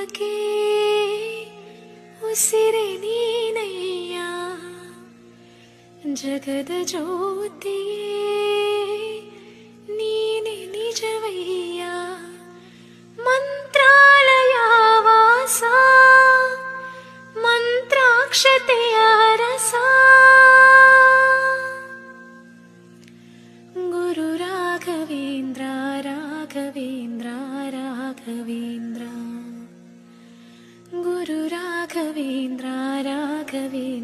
ಜೀವಕ್ಕೆ ಉಸಿರೇ ನೀನಯ್ಯ, ಜಗದ ಜ್ಯೋತಿಯೇ ನೀನೆ ನಿಜವಯ್ಯ. ಮಂತ್ರಾಲಯ ವಾಸ ಮಂತ್ರಾಕ್ಷತೆಯ ರಸ, ಗುರು ರಾಘವೇಂದ್ರ ರಾಘವೇಂದ್ರ ರಾಘವೇಂದ್ರ, ಗುರು ರಾಘವೇಂದ್ರ ರಾಘವೇಂದ್ರ.